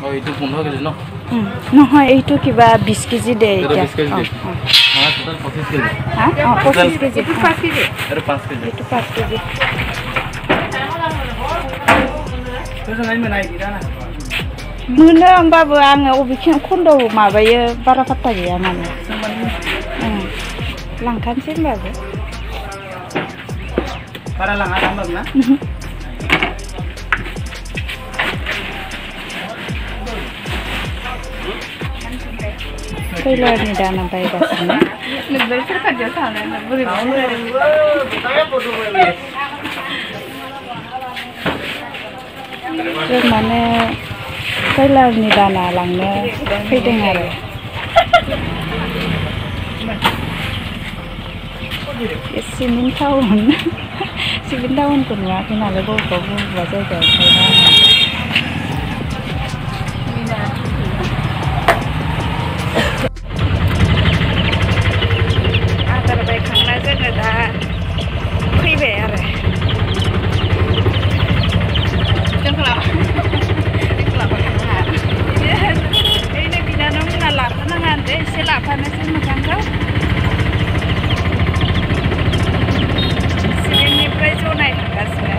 Oh itu 15 kg no? নহয় এইটো কিবা 20 kg দে এতিয়া। 20 kg দে। হ্যাঁ টোটাল 25 kg। হ্যাঁ 25 kg। itu 5 kg। Itu 5 kg। Itu 5 kg। Terus lain mana lagi dah? Mono होमबाबो आङो अबेखिं खन्दाव माबायो बारा फात्ता गैया माने। लांखानोसै होमबाबो। बारा लाङा होमबाबो ना? खैलानि दाना बायगासिनो। नोंबो सोरखारजों थांनानै बोरैबा जों माने खैलानि दाना लांनो फैदों आरो। सिमेन्ट टाउनखौ नुवाखै नालाय बबेबा जायगायाव ओंखायनो आदार बायखांना जोङो दा फैबाय आरो। ओरैनो बिनानावमोना लाफानाङा होनदो एसे लाफानोसै मोखांखौ। सिमेन्टनिफ्राय जनाय थांगासिनो।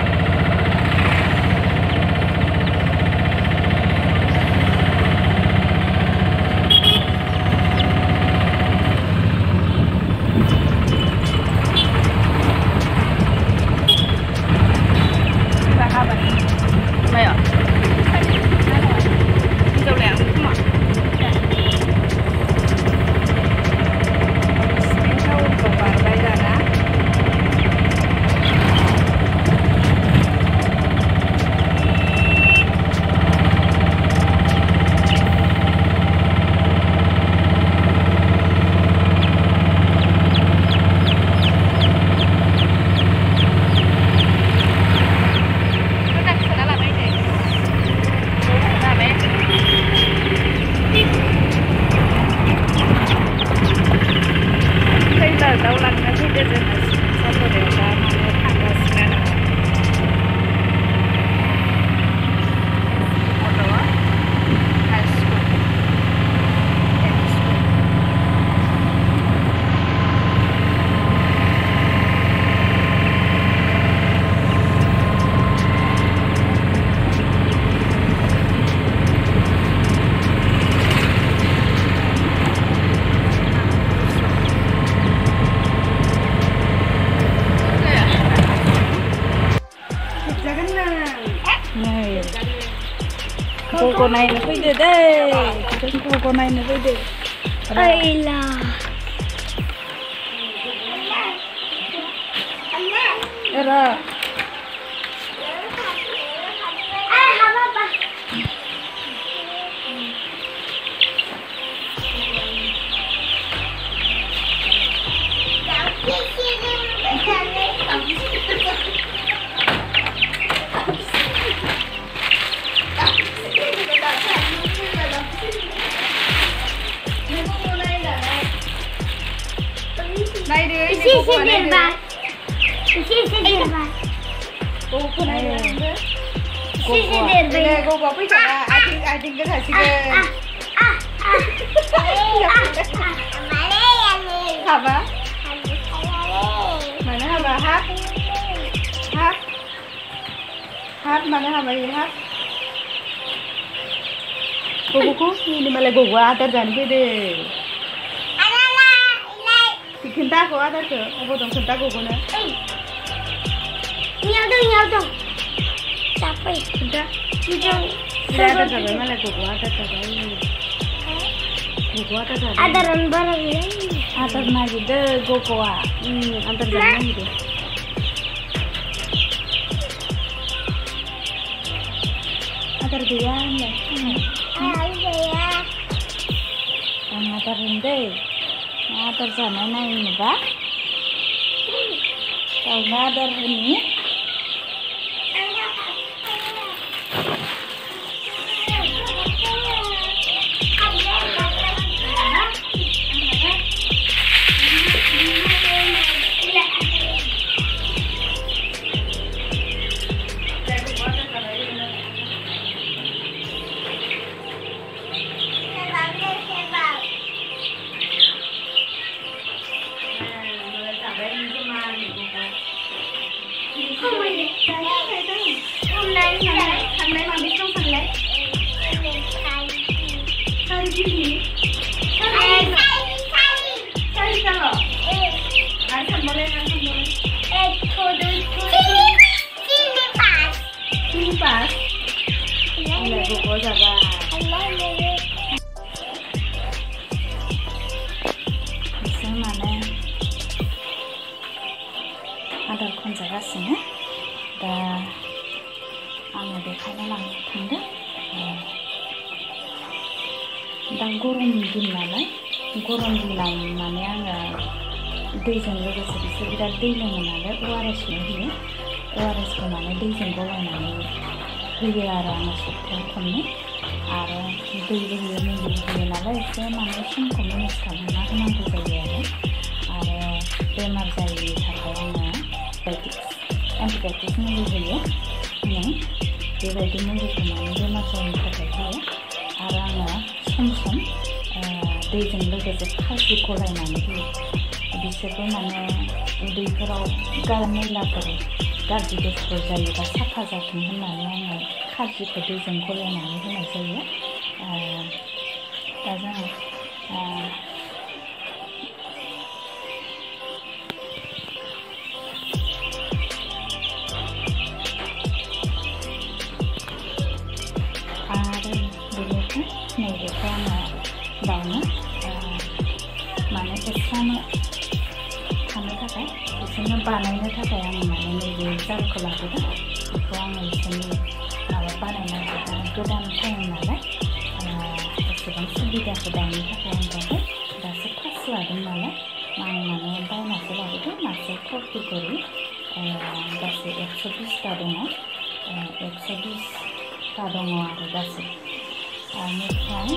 Gogo naik fैदो deh. Kita gogo naik fैदो. Ayla. Era. Gogoku ini malah gogo atar jangan pede. Kita kau atar ke, apa dong kita gogo na? Nyau dong. Capek. Kita. Sudah atar jangan malah gogo atar jangan. Gogo atar jangan. Adaran barang ini. Atar lagi deh gogo ah. Atar jangan gitu. Atar dia nih. Ya. Atar rende. Atar sana ini pak. Kalau nggak ada ini. Thằng này mà biết không thằng này? Sao đi gì? Sao đi sao rồi? Ăn thằng bò lên, ăn thằng bò lên. Chili pass. Ini lah buku sabar. Bisa mana? Ada konservasinya. दा आङो बेखायनो लांनो थांदों दा गरम दिन नालाय गरम दिनाव माने आङो दैजों लोगोसे बिसोर बिराद दै लोङो नालाय ORSनो होयो ORSखौ माने दैजों गलायनानै होयो आरो आङो सप्तायाव खननै आरो दैबो होयो मुलिबो होयो नालाय एसे माने समखौ मेनेज खालामना होनांगौ जायो आरो बेमार जायैनि थाखाय आङो एन्टिबाय'टिक्स मुलि होयो बेबायदि मुलिखौ माने बेमार जायैनि थाखाय होयो आरो आङो सम सम दैजों लोगोसे खाजि गलायनानै होयो बिसोरबो माने उदैफोराव मैलाफोर गाज्रि गेसफोर जायोबा साफा जाथों होननानै आङो खाजिखौ दैजों गलायनानै होनाय जायो दा जोङो नैबेखौ आङो दाउनो माने एक्सट्रानो थानो थाखाय बिसोरनो बानायनो थाखाय आं माने नैबे जारखौ लाबोदों बेखौ आङो बिसोरनि माबा बानायना गोदान टाइम नालाय एसेबां सुबिदाखौ दानो थाखाय आं बाहाय दासो क्लास लादों नालाय आं माने बायनासो लाबोदों मासे टर्कि गरि गासै 120टा दङ 120टा दङ आरो गासै बेनिफ्राय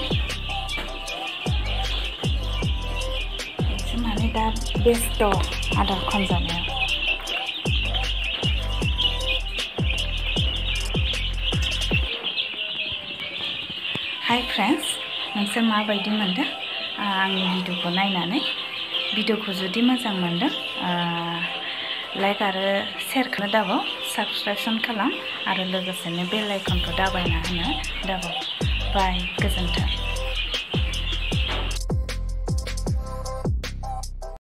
माने दा बेस्थ' आदार खनजानायाव हाय फ्रेन्ड्स नोंसोर माबायदि मोनदों आंनि भिडिअखौ नायनानै भिडिअखौ जुदि मोजां मोनदों लाइक आरो शेयार खालामनो दाबाव साबस्क्रिपसन खालाम आरो लोगोसेनो बेल आइकनखौ दाबायना होनो दाबाव बाय गोजोन्थों